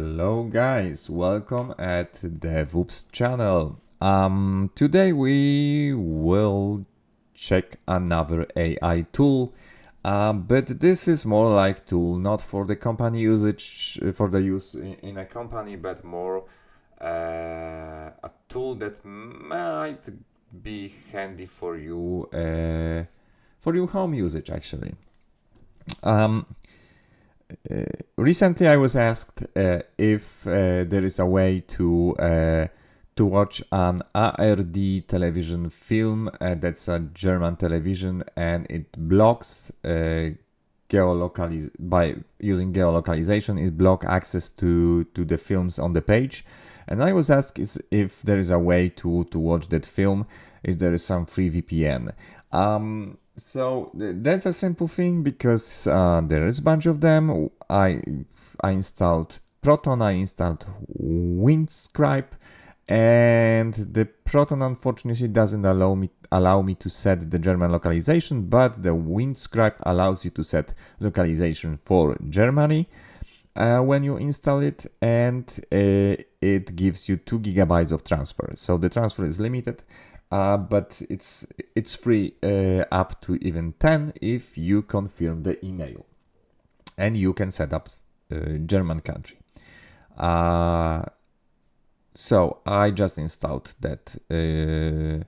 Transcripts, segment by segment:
Hello guys, welcome at DevOps channel. Today we will check another AI tool, but this is more like tool not for the company usage, for the use in a company, but more a tool that might be handy for your home usage actually. Recently, I was asked if there is a way to watch an ARD television film. That's a German television, and it blocks by using geolocalization. It blocks access to the films on the page. And I was asked if there is a way to watch that film. If there is some free VPN. So that's a simple thing because there is a bunch of them. I installed Proton, I installed Windscribe, and the Proton unfortunately doesn't allow me to set the German localization, but the Windscribe allows you to set localization for Germany when you install it, and it gives you 2 gigabytes of transfer. So the transfer is limited. But it's free up to even 10 if you confirm the email, and you can set up German country. So I just installed that the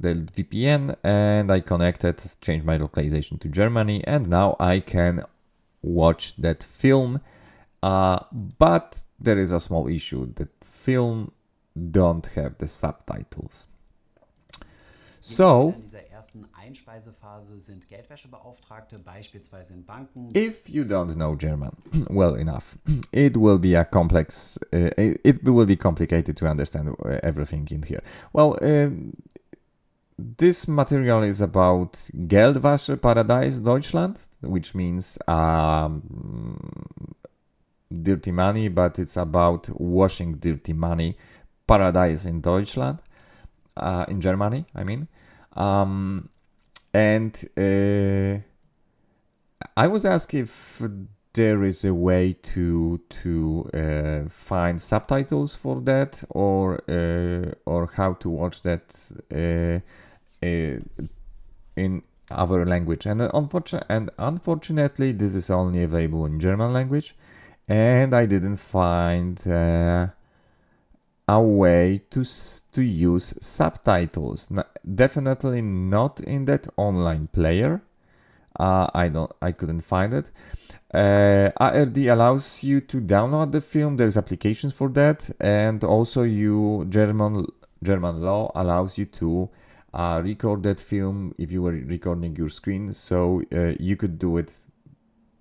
VPN, and I connected, changed my localization to Germany, and now I can watch that film. But there is a small issue: that film don't have the subtitles. So, if you don't know German well enough, it will be a complex, it will be complicated to understand everything in here. Well, this material is about Geldwäsche-Paradies Deutschland, which means dirty money, but it's about washing dirty money paradise in Deutschland. In Germany, I mean. And I was asked if there is a way to find subtitles for that, or how to watch that in other language. And unfortunately, this is only available in German language, and I didn't find a way to use subtitles. Definitely not in that online player. I couldn't find it. ARD allows you to download the film. There's applications for that, and also German law allows you to record that film if you were recording your screen. So you could do it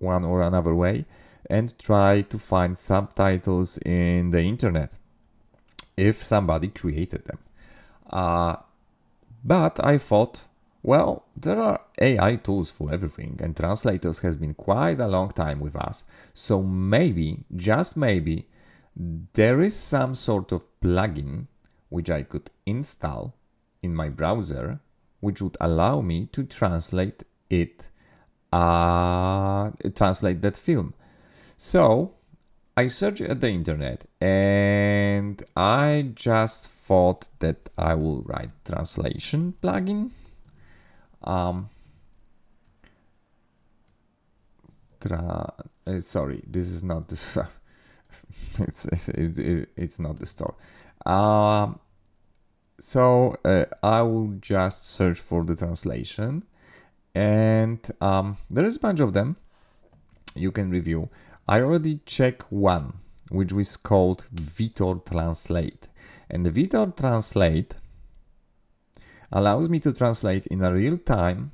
one or another way and try to find subtitles in the internet if somebody created them. But I thought, well, there are AI tools for everything, and translators has been quite a long time with us. So maybe, just maybe, there is some sort of plugin which I could install in my browser, which would allow me to translate that film. So I searched at the internet, and I just thought that I will write translation plugin. Sorry, this is not the it's not the store. So I will just search for the translation, and there is a bunch of them you can review. I already checked one, which was called Vitor Translate. And the Vitor Translate allows me to translate in a real time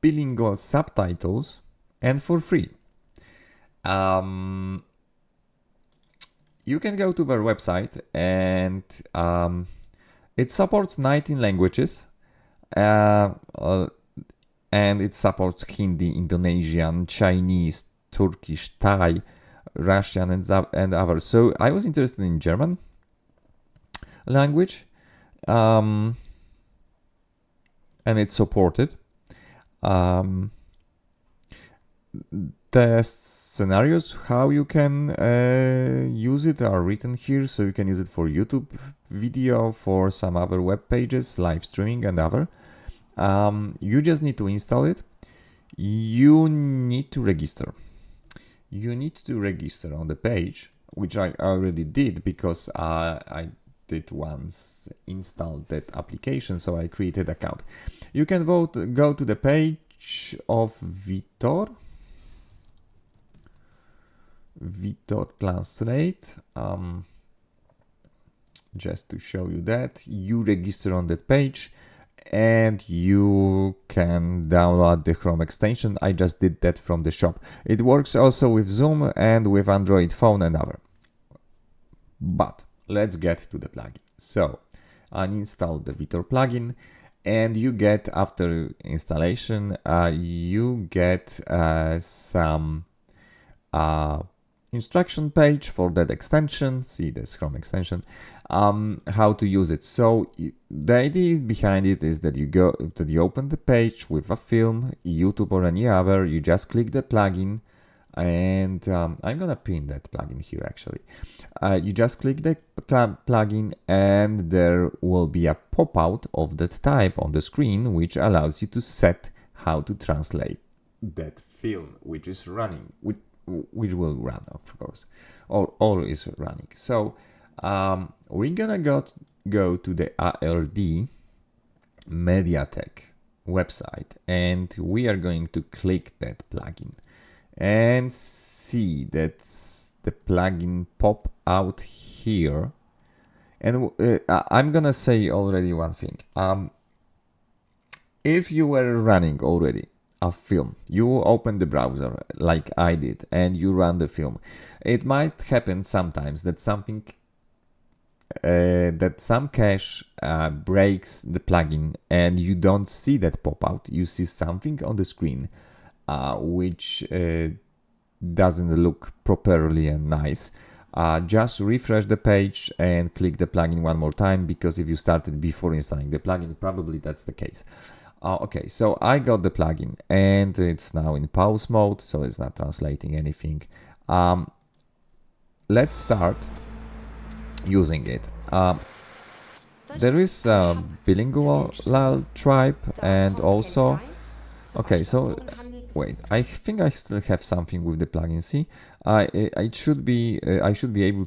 bilingual subtitles, and for free. You can go to their website, and it supports 19 languages. And it supports Hindi, Indonesian, Chinese, Turkish, Thai, Russian, and others. So I was interested in German language, and it's supported. test scenarios how you can use it are written here, so you can use it for YouTube video, for some other web pages, live streaming and other. You just need to install it. You need to register. You need to register on the page, which I already did because I did once install that application, so I created account. You can go to the page of Vitor Translate. Just to show you that you register on that page and you can download the Chrome extension. I just did that from the shop. It works also with Zoom and with Android phone and other. But let's get to the plugin. So uninstall the Vitor plugin, and you get, after installation, you get some instruction page for that extension. See this Chrome extension, how to use it. So the idea behind it is that you open the page with a film, YouTube or any other. You just click the plugin, and I'm gonna pin that plugin here actually. You just click the plugin and there will be a pop-out of that type on the screen, which allows you to set how to translate that film which is running, which will run, of course, or is running. So we're gonna go to the ARD Mediatek website, and we are going to click that plugin and see that the plugin pop out here. And I'm gonna say already one thing. If you were running already a film, you open the browser like I did and you run the film, it might happen sometimes that some cache breaks the plugin and you don't see that pop out. You see something on the screen which doesn't look properly and nice. Just refresh the page and click the plugin one more time, because if you started before installing the plugin, probably that's the case. Okay, so I got the plugin and it's now in pause mode, so it's not translating anything. Let's start using it. There is a bilingual tribe, and also, okay, so wait, I think I still have something with the plugin. See, I should be able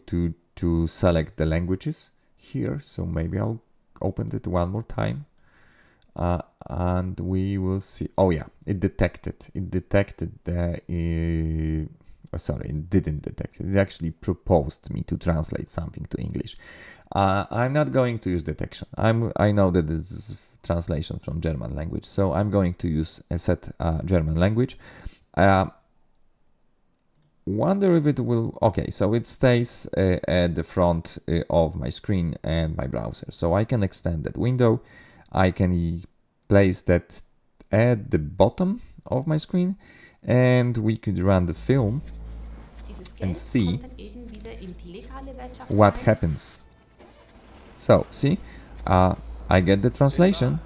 to select the languages here. So maybe I'll open it one more time, and we will see. Oh yeah, it detected the. Sorry, it didn't detect it. It actually proposed me to translate something to English. I'm not going to use detection. I know that this is translation from German language, so I'm going to use a set German language. Wonder if it will. Okay, so it stays at the front of my screen and my browser, so I can extend that window. I can place that at the bottom of my screen, and we could run the film and see what happens. So see, I get the translation.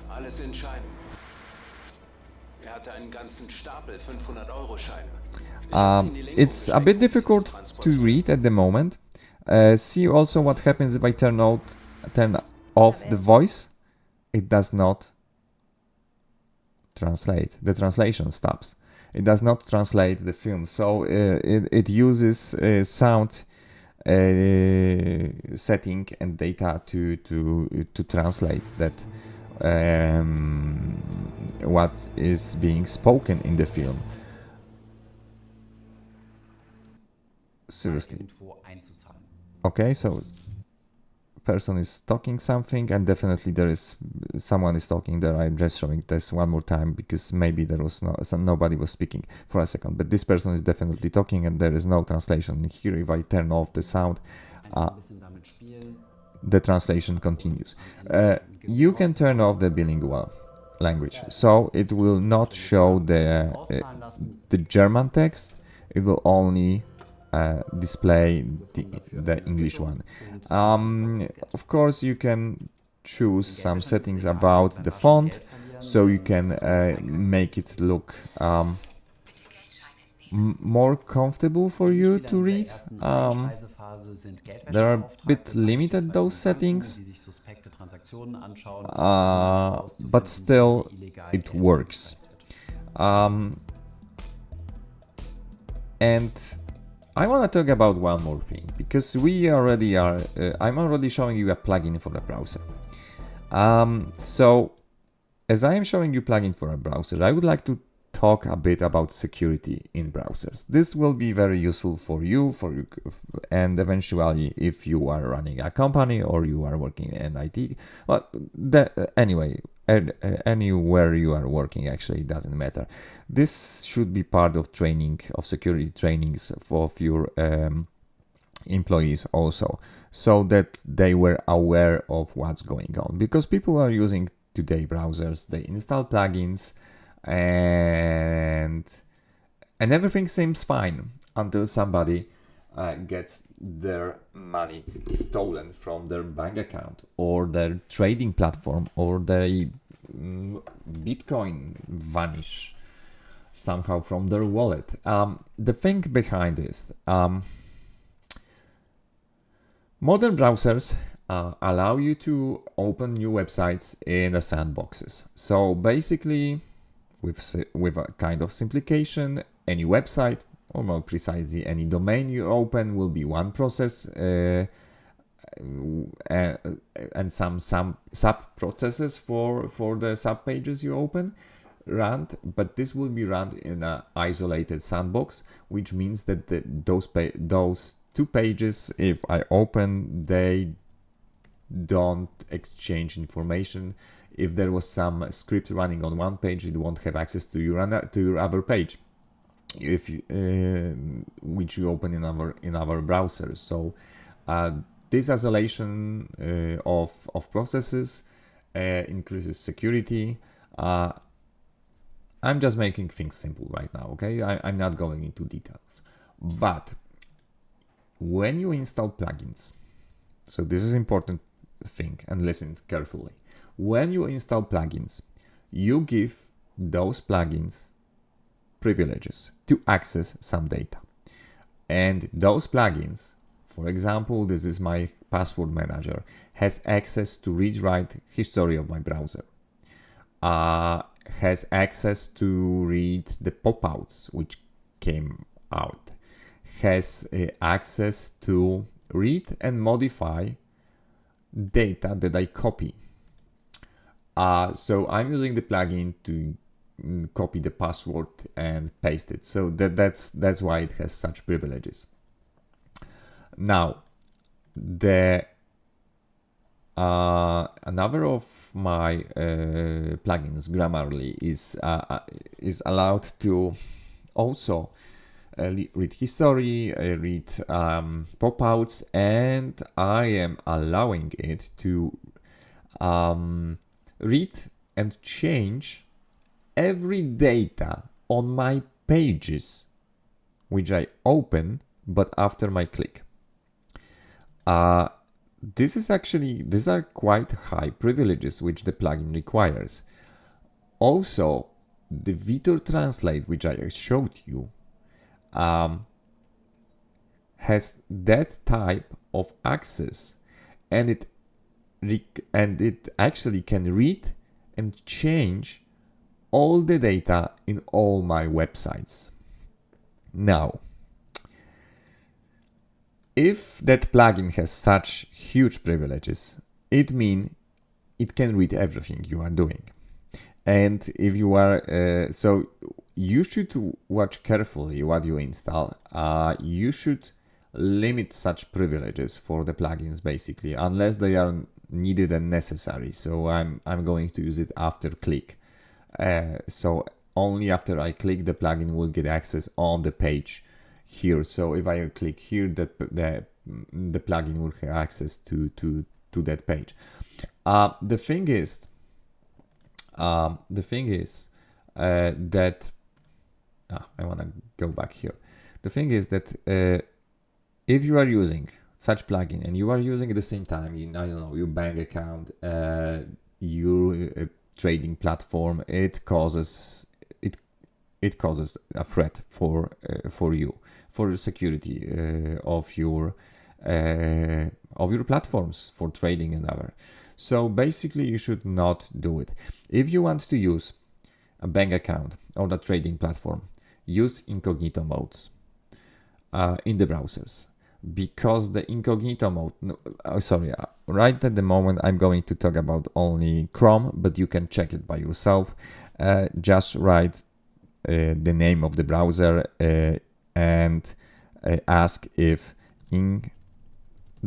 It's a bit difficult to read at the moment. See also what happens if I turn off the voice. It does not translate. The translation stops. It does not translate the film. So it uses sound setting and data to translate that what is being spoken in the film. Seriously. Okay, so person is talking something, and definitely there is someone is talking there. I'm just showing this one more time because maybe there was nobody was speaking for a second, but this person is definitely talking and there is no translation here. If I turn off the sound, the translation continues. You can turn off the bilingual language, so it will not show the German text. It will only display the English one. Of course, you can choose some settings about the font, so you can make it look more comfortable for Einige you Spieler to in dieser read. ersten Einspeisephase sind There are a bit Geldwäschebeauftragte, limited those beispielsweise Banken, settings, die sich suspekte Transaktionen anschauen, um dann but herauszufinden, wie still hier illegal it Geld works. eingespeist wird. And I want to talk about one more thing, because we already are. I'm already showing you a plugin for the browser. So as I am showing you plugin for a browser, I would like to talk a bit about security in browsers. This will be very useful for you, and eventually if you are running a company or you are working in IT. But anyway, anywhere you are working, actually, it doesn't matter. This should be part of training, of security trainings for your employees also, so that they were aware of what's going on, because people are using today browsers, they install plugins, and everything seems fine until somebody gets their money stolen from their bank account or their trading platform, or their Bitcoin vanish somehow from their wallet. The thing behind this, modern browsers allow you to open new websites in the sandboxes. So basically, with a kind of simplification, any website, or more precisely, any domain you open will be one process, and some sub processes for the sub pages you open run, but this will be run in an isolated sandbox, which means that those two pages, if I open, they don't exchange information. If there was some script running on one page, it won't have access to your other page, if which you open in our browser. So this isolation of processes increases security. I'm just making things simple right now, okay? I'm not going into details. But when you install plugins, so this is important thing, and listen carefully. When you install plugins, you give those plugins privileges to access some data. And those plugins, for example, this is my password manager, has access to read-write history of my browser. Has access to read the pop-outs which came out. Has access to read and modify data that I copy. So I'm using the plugin to copy the password and paste it. So that's why it has such privileges. Now, another of my plugins, Grammarly, is allowed to also read history, read pop-outs, and I am allowing it to read and change every data on my pages which I open, but after my click. These are quite high privileges which the plugin requires. Also, the Vitor Translate, which I showed you, has that type of access, and it actually can read and change all the data in all my websites. Now, if that plugin has such huge privileges, it means it can read everything you are doing. And if you are, so you should watch carefully what you install. You should limit such privileges for the plugins, basically, unless they are needed and necessary. So I'm going to use it after click. So only after I click, the plugin will get access on the page here. So if I click here, the plugin will have access to that page. The thing is that I want to go back here. The thing is that if you are using such plugin and you are using at the same time, I don't know, your bank account, your trading platform, it it causes a threat for you, for the security of your platforms for trading and other. So basically, you should not do it. If you want to use a bank account or a trading platform, use incognito modes in the browsers, because the incognito mode, right at the moment I'm going to talk about only Chrome, but you can check it by yourself. Just write the name of the browser and ask if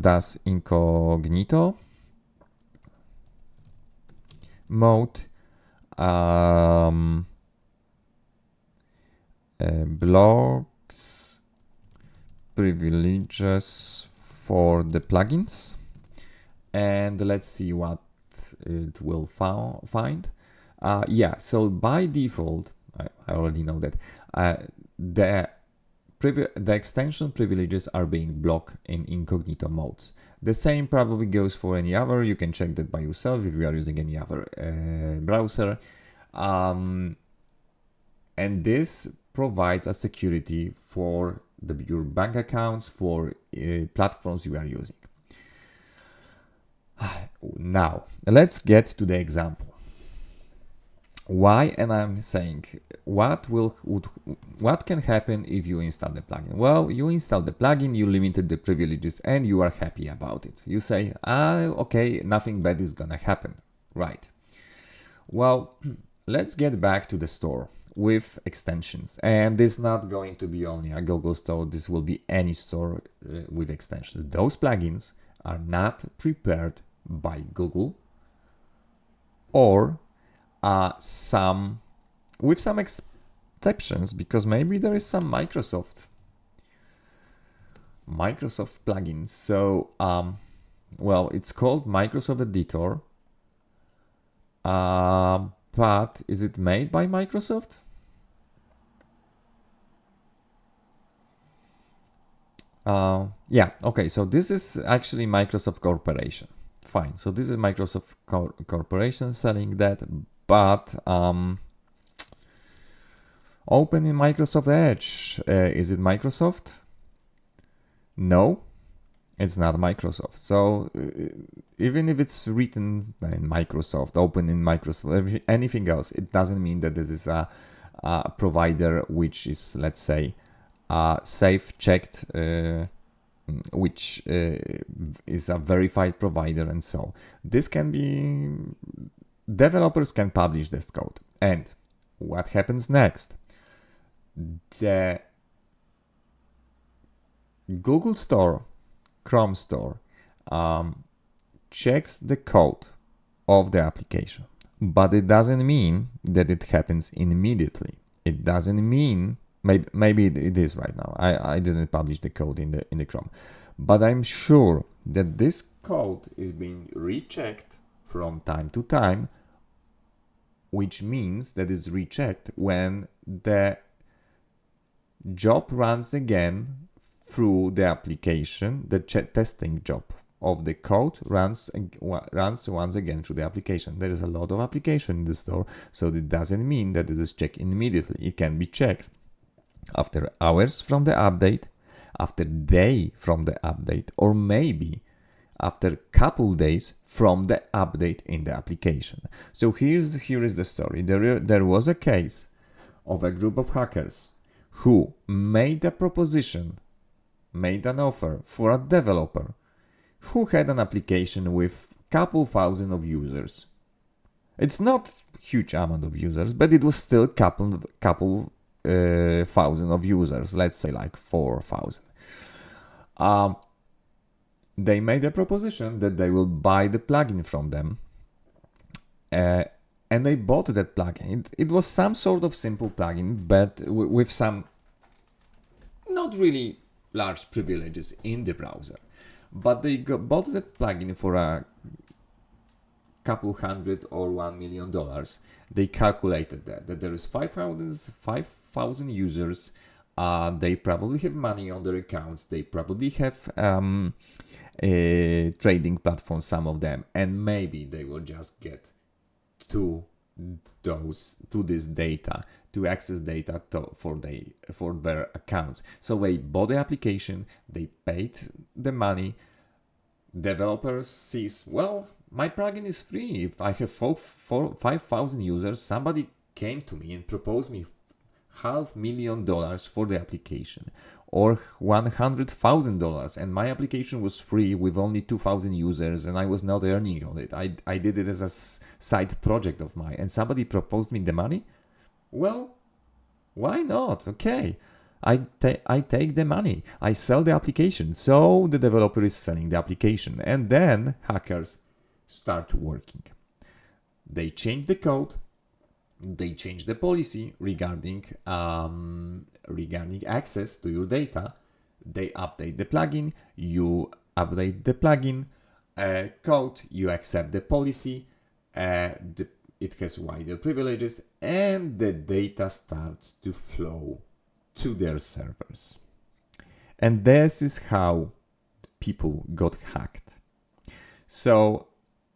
does incognito mode blocks privileges for the plugins, and let's see what it will find. Yeah, so by default, I already know that the extension privileges are being blocked in incognito modes. The same probably goes for any other. You can check that by yourself if you are using any other browser. And this provides a security for your bank accounts, for platforms you are using. Now, let's get to the example. Why? And I'm saying, what can happen if you install the plugin? Well, you install the plugin, you limited the privileges, and you are happy about it. You say, okay, nothing bad is gonna happen, right? Well, let's get back to the store with extensions, and this is not going to be only a Google store. This will be any store with extensions. Those plugins are not prepared by Google, or with some exceptions, because maybe there is some Microsoft plugins. So well, it's called Microsoft Editor, but is it made by Microsoft? Yeah, okay, so this is actually Microsoft Corporation. Fine, so this is Microsoft Corporation selling that, but open in Microsoft Edge. Is it Microsoft? No, it's not Microsoft. So even if it's written in Microsoft, open in Microsoft, anything else, it doesn't mean that this is a provider which is, let's say, safe, checked, which is a verified provider, and so this can be, developers can publish this code. And what happens next? The Google Store, Chrome Store, checks the code of the application, but it doesn't mean that it happens immediately. It doesn't mean, maybe it is right now. I didn't publish the code in the Chrome, but I'm sure that this code is being rechecked from time to time, which means that it's rechecked when the job runs again through the application. The testing job of the code runs once again through the application. There is a lot of application in the store, so it doesn't mean that it is checked immediately. It can be checked after hours from the update, after day from the update, or maybe after couple days from the update in the application. So here is the story. There was a case of a group of hackers who made a proposition, made an offer for a developer who had an application with couple thousand of users. It's not huge amount of users, but it was still couple thousand of users, let's say like 4,000. They made a proposition that they will buy the plugin from them, and they bought that plugin. It was some sort of simple plugin, but with some not really large privileges in the browser. But they bought that plugin for a couple hundred or $1 million. They calculated that there is 5,000 users. They probably have money on their accounts. They probably have a trading platform, some of them, and maybe they will just get $2 this data, to access data for their accounts. So they bought the application, they paid the money. Developer sees, well, my plugin is free. If I have 5,000 users, somebody came to me and proposed me $500,000 for the application, or $100,000, and my application was free with only 2,000 users, and I was not earning on it. I did it as a side project of mine, and somebody proposed me the money. Well, why not? Okay, I take the money. I sell the application. So the developer is selling the application, and then hackers start working. They change the code. They change the policy regarding access to your data. They update the plugin. You update the plugin code. You accept the policy. It has wider privileges, and the data starts to flow to their servers. And this is how people got hacked. So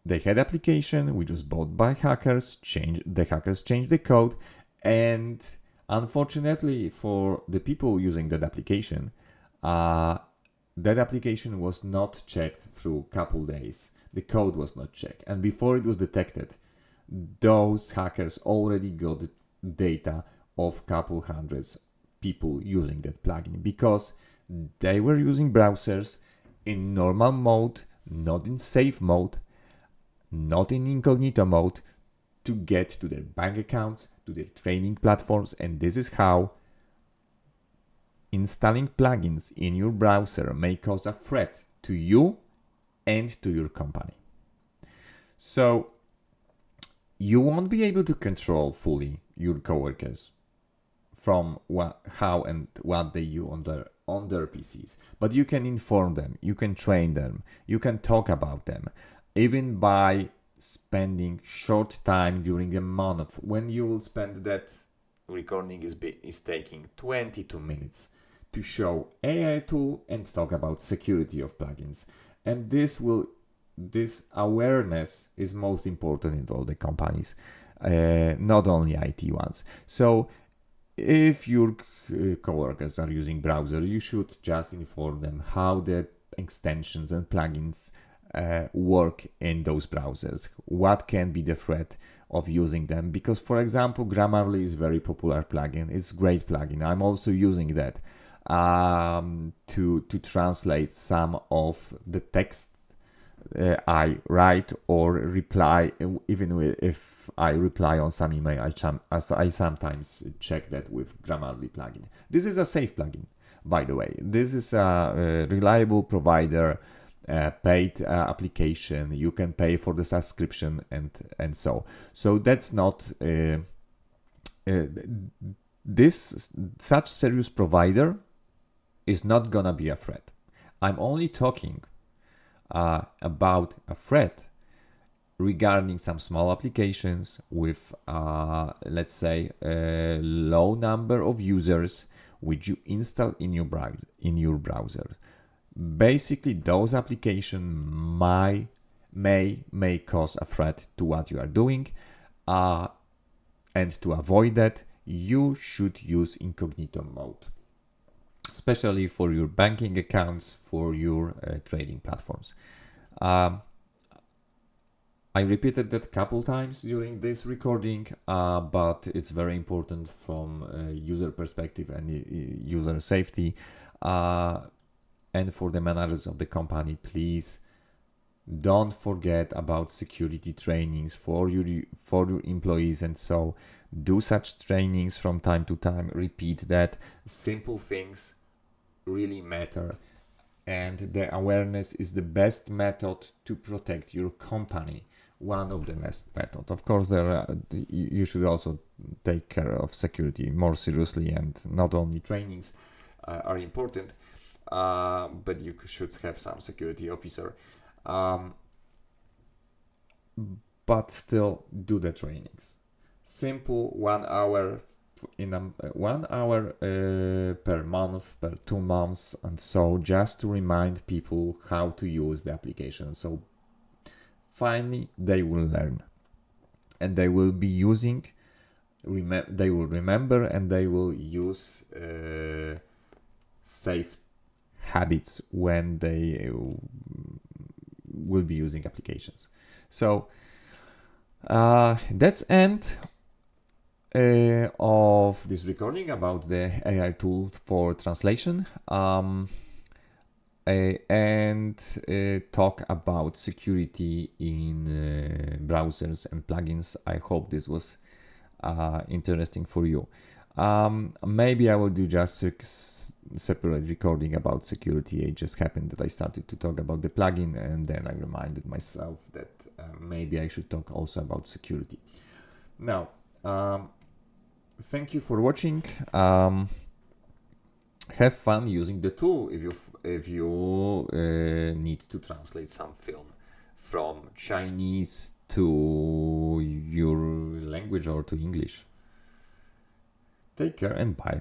they had application which was bought by hackers. The hackers changed the code, and unfortunately for the people using that application was not checked through a couple days. The code was not checked, and before it was detected, those hackers already got data of couple hundreds people using that plugin, because they were using browsers in normal mode, not in safe mode, not in incognito mode, to get to their bank accounts, to their training platforms. And this is how installing plugins in your browser may cause a threat to you and to your company. So you won't be able to control fully your coworkers from how and what they do on their PCs, but you can inform them, you can train them, you can talk about them, even by spending short time during a month. When you will spend that recording is taking 22 minutes to show AI tool and talk about security of plugins, and this awareness is most important in all the companies, not only IT ones. So if your coworkers are using browser, you should just inform them how the extensions and plugins work in those browsers. What can be the threat of using them? Because, for example, Grammarly is a very popular plugin. It's a great plugin. I'm also using that to translate some of the text I write or reply. Even if I reply on some email, I sometimes check that with Grammarly plugin. This is a safe plugin, by the way. This is a reliable provider, paid application. You can pay for the subscription and so that's not such serious provider is not gonna be a threat. I'm only talking about a threat regarding some small applications with let's say a low number of users which you install in your browser. Basically, those applications may cause a threat to what you are doing, and to avoid that, you should use incognito mode, especially for your banking accounts, for your trading platforms. I repeated that a couple times during this recording, but it's very important from user perspective and user safety. And for the managers of the company, please don't forget about security trainings for your employees, and so do such trainings from time to time. Repeat that simple things really matter, and the awareness is the best method to protect your company. One of the best methods. Of course, you should also take care of security more seriously, and not only trainings are important, but you should have some security officer. But still do the trainings. Simple 1 hour per month, per 2 months, and so just to remind people how to use the application. So finally they will learn. and they will be using, they will remember, and they will use safe habits when they will be using applications. So that's end of this recording about the AI tool for translation, and talk about security in browsers and plugins. I hope this was interesting for you. Maybe I will do just a separate recording about security. It just happened that I started to talk about the plugin, and then I reminded myself that maybe I should talk also about security. Now, thank you for watching. Have fun using the tool if you need to translate some film from Chinese to your language or to English. Take care and bye.